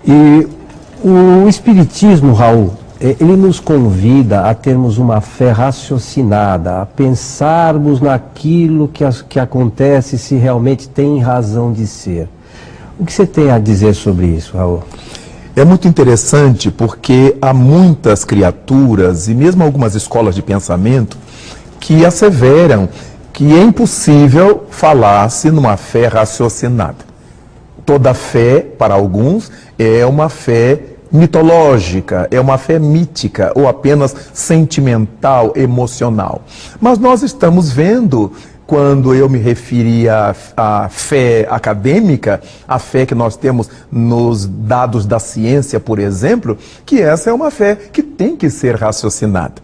E o Espiritismo, Raul, ele nos convida a termos uma fé raciocinada, a pensarmos naquilo que acontece, se realmente tem razão de ser. O que você tem a dizer sobre isso, Raul? É muito interessante porque há muitas criaturas e mesmo algumas escolas de pensamento que asseveram que é impossível falar-se numa fé raciocinada. Toda fé, para alguns, é uma fé mitológica, é uma fé mítica ou apenas sentimental, emocional. Mas nós estamos vendo, quando eu me referi à fé acadêmica, a fé que nós temos nos dados da ciência, por exemplo, que essa é uma fé que tem que ser raciocinada.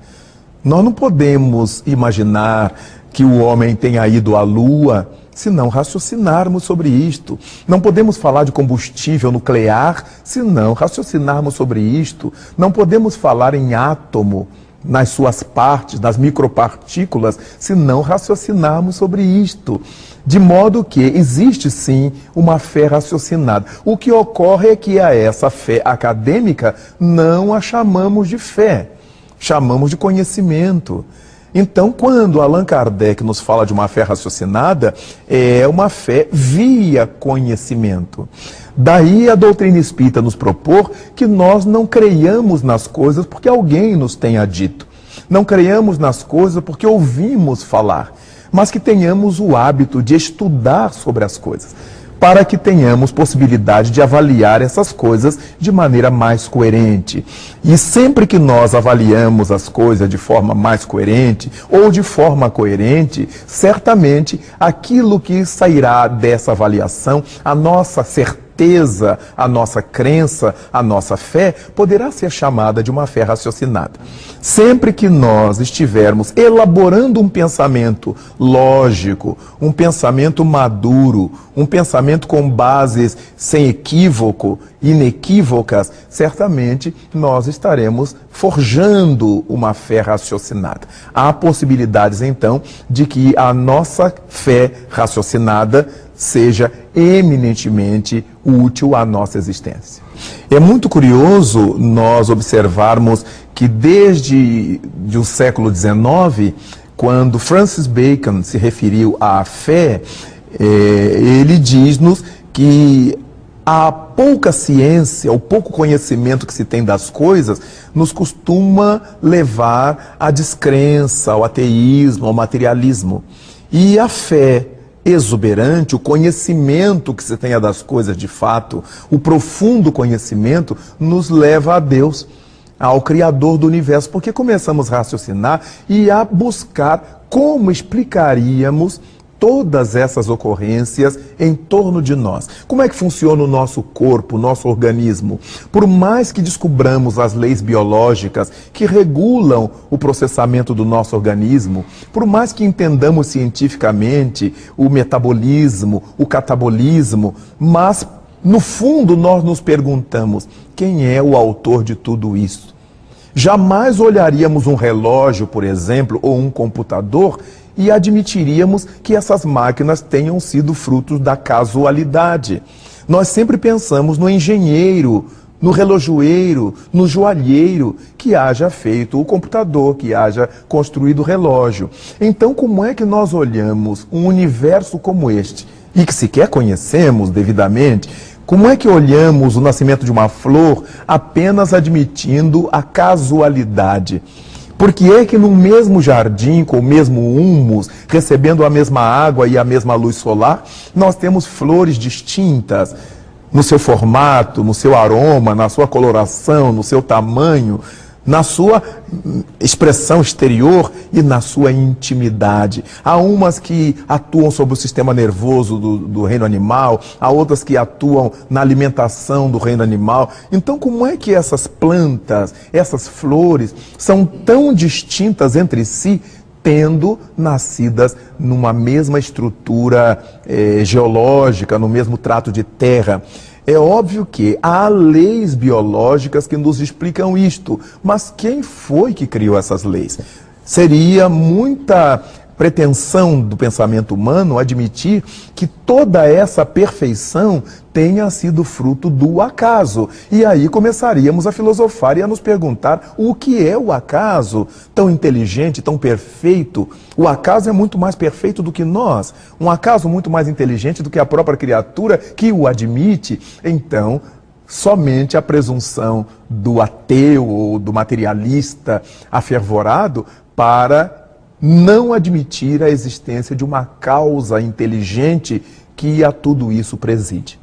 Nós não podemos imaginar que o homem tenha ido à Lua se não raciocinarmos sobre isto. Não podemos falar de combustível nuclear se não raciocinarmos sobre isto. Não podemos falar em átomo, nas suas partes, nas micropartículas, se não raciocinarmos sobre isto. De modo que existe sim uma fé raciocinada. O que ocorre é que a essa fé acadêmica não a chamamos de fé, chamamos de conhecimento. Então, quando Allan Kardec nos fala de uma fé raciocinada, é uma fé via conhecimento. Daí a doutrina espírita nos propor que nós não creiamos nas coisas porque alguém nos tenha dito. Não creiamos nas coisas porque ouvimos falar, mas que tenhamos o hábito de estudar sobre as coisas, para que tenhamos possibilidade de avaliar essas coisas de maneira mais coerente. E sempre que nós avaliamos as coisas de forma mais coerente ou de forma coerente, certamente aquilo que sairá dessa avaliação, a nossa certeza, a nossa crença, a nossa fé, poderá ser chamada de uma fé raciocinada. Sempre que nós estivermos elaborando um pensamento lógico, um pensamento maduro, um pensamento com bases sem equívoco, inequívocas, certamente nós estaremos forjando uma fé raciocinada. Há possibilidades, então, de que a nossa fé raciocinada seja eminentemente útil à nossa existência. É muito curioso nós observarmos que desde o século XIX, quando Francis Bacon se referiu à fé, ele diz-nos que a pouca ciência, o pouco conhecimento que se tem das coisas, nos costuma levar à descrença, ao ateísmo, ao materialismo. E a fé exuberante, o conhecimento que se tenha das coisas de fato, o profundo conhecimento, nos leva a Deus, ao Criador do Universo, porque começamos a raciocinar e a buscar como explicaríamos todas essas ocorrências em torno de nós. Como é que funciona o nosso corpo, o nosso organismo? Por mais que descobramos as leis biológicas que regulam o processamento do nosso organismo, por mais que entendamos cientificamente o metabolismo, o catabolismo, mas no fundo nós nos perguntamos: quem é o autor de tudo isso? Jamais olharíamos um relógio, por exemplo, ou um computador e admitiríamos que essas máquinas tenham sido frutos da casualidade. Nós sempre pensamos no engenheiro, no relojoeiro, no joalheiro que haja feito o computador, que haja construído o relógio. Então, como é que nós olhamos um universo como este, e que sequer conhecemos devidamente? Como é que olhamos o nascimento de uma flor apenas admitindo a casualidade? Porque é que no mesmo jardim, com o mesmo humus, recebendo a mesma água e a mesma luz solar, nós temos flores distintas no seu formato, no seu aroma, na sua coloração, no seu tamanho, na sua expressão exterior e na sua intimidade. Há umas que atuam sobre o sistema nervoso do reino animal, há outras que atuam na alimentação do reino animal. Então, como é que essas plantas, essas flores, são tão distintas entre si, tendo nascidas numa mesma estrutura geológica, no mesmo trato de terra? É óbvio que há leis biológicas que nos explicam isto, mas quem foi que criou essas leis? Seria muita pretensão do pensamento humano admitir que toda essa perfeição tenha sido fruto do acaso. E aí começaríamos a filosofar e a nos perguntar o que é o acaso tão inteligente, tão perfeito. O acaso é muito mais perfeito do que nós, um acaso muito mais inteligente do que a própria criatura que o admite. Então, somente a presunção do ateu ou do materialista afervorado para não admitir a existência de uma causa inteligente que a tudo isso preside.